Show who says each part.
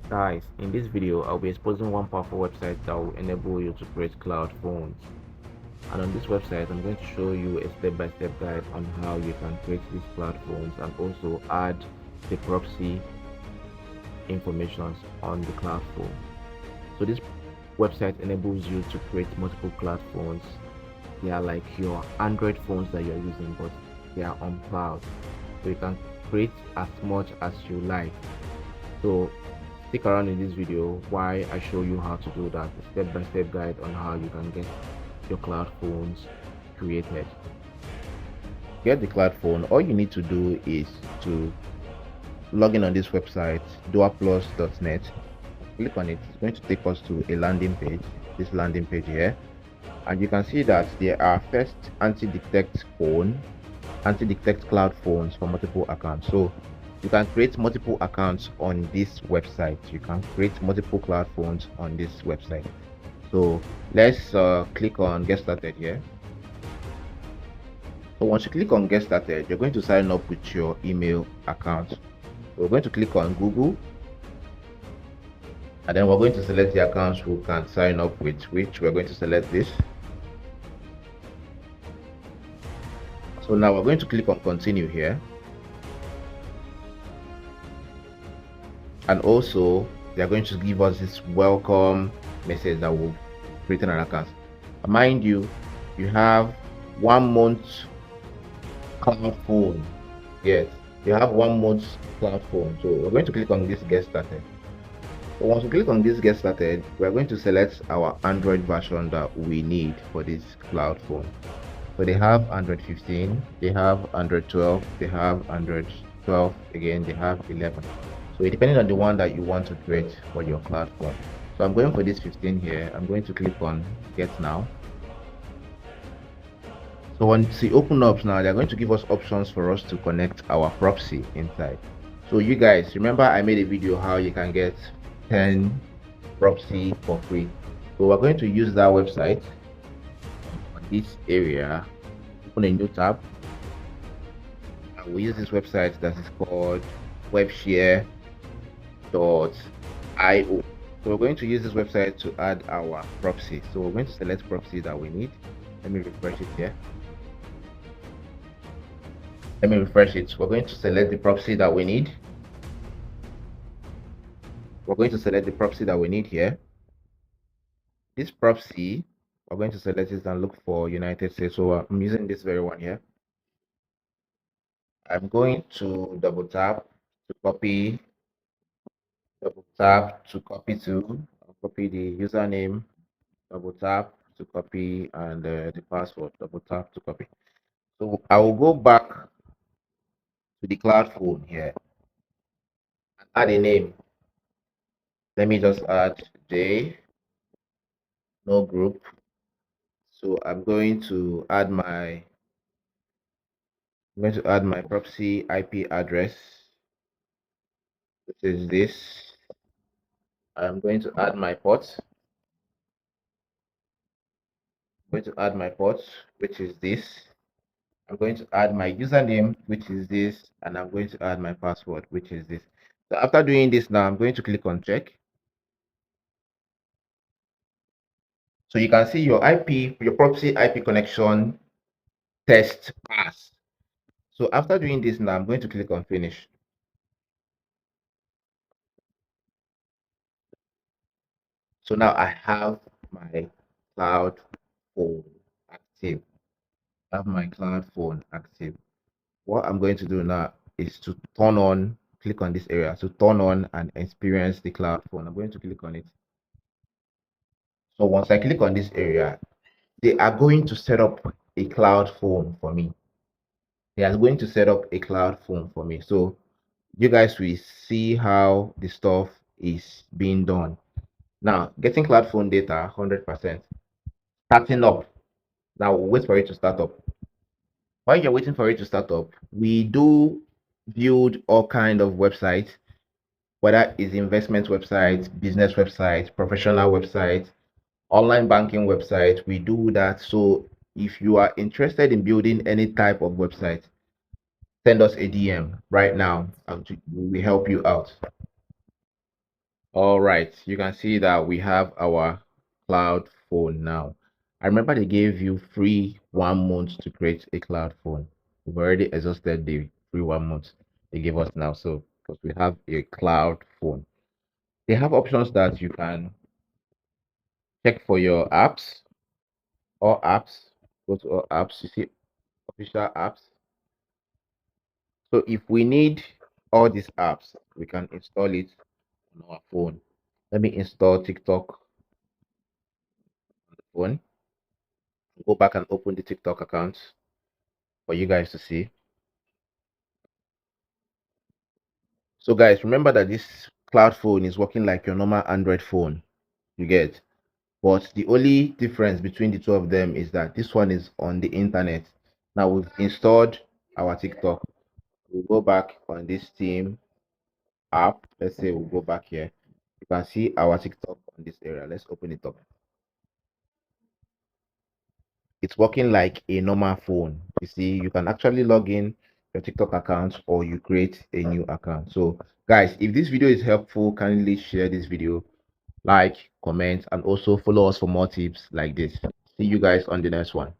Speaker 1: Guys, in this video, I'll be exposing one powerful website that will enable you to create cloud phones. And on this website, I'm going to show you a step-by-step guide on how you can create these cloud phones and also add the proxy information on the cloud phone. So this website enables you to create multiple cloud phones. They are like your Android phones that you're using, but they are on cloud. So you can create as much as you like. So stick around in this video while I show you how to do that, a step-by-step guide on how you can get your cloud phones created. Get the cloud phone. All you need to do is to log in on this website, dualplus.net. Click on it. It's going to take us to a landing page, this landing page here, and you can see that there are first anti-detect cloud phones for multiple accounts. So you can create multiple accounts on this website. You can create multiple cloud phones on this website. So let's click on get started here. So once you click on get started, you're going to sign up with your email account. So we're going to click on Google, and then we're going to select the accounts we can sign up with, which we're going to select this. So now we're going to click on continue here, and also they're going to give us this welcome message that will create an account. Mind you, you have 1 month cloud phone. Yes, you have 1 month cloud phone. So we're going to click on this get started. So once we click on this get started, we're going to select our Android version that we need for this cloud phone. So they have Android 15, they have Android 12, they have Android 12 again, they have 11. So it depending on the one that you want to create for your cloud phone. So I'm going for this 15 here. I'm going to click on get now. So once it open up now, they're going to give us options for us to connect our proxy inside. So you guys remember I made a video how you can get 10 proxy for free. So we're going to use that website on this area. Open a new tab, and we use this website that is called webshare.io. So we're going to use this website to add our proxy. So we're going to select proxy that we need. Let me refresh it here. Let me refresh it. We're going to select the proxy that we need. We're going to select the proxy that we need here. This proxy, we're going to select it and look for United States. So I'm using this very one here. I'm going to double tap to copy, double tap to copy to, I'll copy the username, double tap to copy, and the password, double tap to copy. So I will go back to the cloud phone here and add a name. Let me just add J, no group. So I'm going to add my proxy IP address, which is this. I'm going to add my port. I'm going to add my port, which is this. I'm going to add my username, which is this, and I'm going to add my password, which is this. So after doing this now, I'm going to click on check. So you can see your proxy IP connection test pass. So after doing this now, I'm going to click on finish. So now I have my cloud phone active. I have my cloud phone active. What I'm going to do now is to click on this area to turn on and experience the cloud phone. I'm going to click on it. So once I click on this area, they are going to set up a cloud phone for me. They are going to set up a cloud phone for me. So you guys will see how the stuff is being done. Now, getting cloud phone data, 100%. Starting up. Now, we'll wait for it to start up. While you're waiting for it to start up, we do build all kind of websites, whether it's investment websites, business websites, professional websites, online banking websites. We do that. So if you are interested in building any type of website, send us a DM right now and we help you out. All right, you can see that we have our cloud phone now. I remember they gave you free 1 month to create a cloud phone. We've already exhausted the free 1 month they gave us now. So because we have a cloud phone, they have options that you can check for your apps. All apps, go to all apps. You see official apps. So if we need all these apps, we can install it on our phone. Let me install TikTok on the phone. Go back and open the TikTok account for you guys to see. So guys, remember that this cloud phone is working like your normal Android phone. You get, but the only difference between the two of them is that this one is on the internet. Now we've installed our TikTok. We'll go back on this Steam app. Let's say we'll go back here. You can see our TikTok on this area. Let's open it up. It's working like a normal phone. You see, you can actually log in your TikTok account or you create a new account. So guys, if this video is helpful, kindly share this video, like, comment, and also follow us for more tips like this. See you guys on the next one.